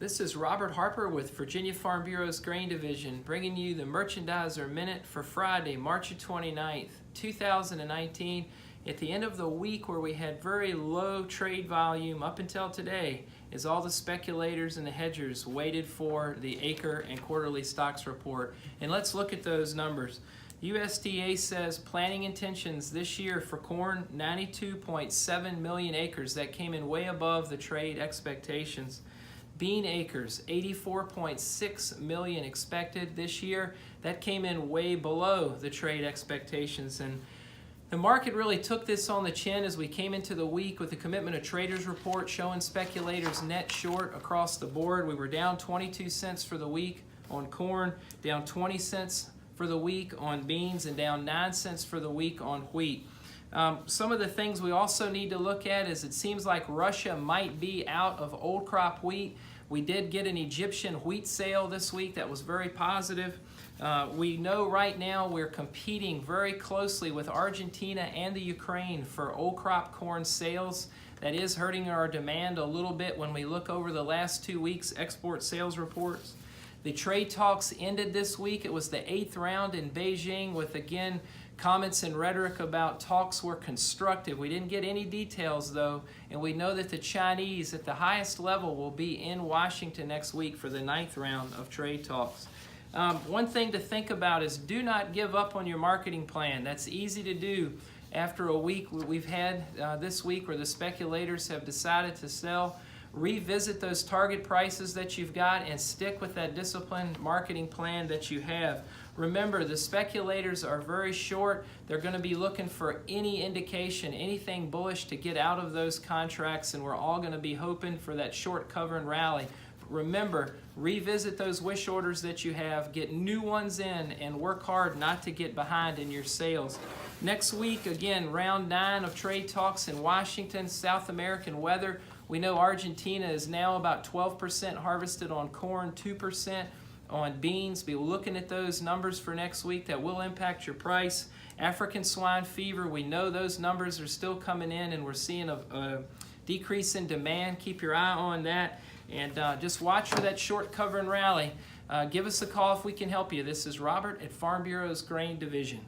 This is Robert Harper with Virginia Farm Bureau's Grain Division, bringing you the Merchandiser Minute for Friday, March 29th, 2019. At the end of the week where we had very low trade volume up until today, as all the speculators and the hedgers waited for the acre and quarterly stocks report. And let's look at those numbers. USDA says planting intentions this year for corn, 92.7 million acres. That came in way above the trade expectations. Bean acres, 84.6 million expected this year. That came in way below the trade expectations. And the market really took this on the chin as we came into the week with the Commitment of Traders report showing speculators net short across the board. We were down 22 cents for the week on corn, down 20 cents for the week on beans, and down 9 cents for the week on wheat. Some of the things we also need to look at is it seems like Russia might be out of old crop wheat. We did get an Egyptian wheat sale this week that was very positive. We know right now we're competing very closely with Argentina and the Ukraine for old crop corn sales. That is hurting our demand a little bit when we look over the last 2 weeks' export sales reports. The trade talks ended this week. It was the 8th round in Beijing with, again, comments and rhetoric about talks were constructive. We didn't get any details, though, and we know that the Chinese at the highest level will be in Washington next week for the 9th round of trade talks. One thing to think about is do not give up on your marketing plan. That's easy to do after a week we've had this week where the speculators have decided to sell. Revisit those target prices that you've got and stick with that disciplined marketing plan that you have. Remember, the speculators are very short. They're going to be looking for any indication, anything bullish to get out of those contracts, and we're all going to be hoping for that short cover and rally. Remember, revisit those wish orders that you have, get new ones in, and work hard not to get behind in your sales. Next week, again, round 9 of trade talks in Washington, South American weather. We know Argentina is now about 12% harvested on corn, 2% on beans. Be looking at those numbers for next week. That will impact your price. African swine fever, we know those numbers are still coming in, and we're seeing a decrease in demand. Keep your eye on that, and just watch for that short cover and rally. Give us a call if we can help you. This is Robert at Farm Bureau's Grain Division.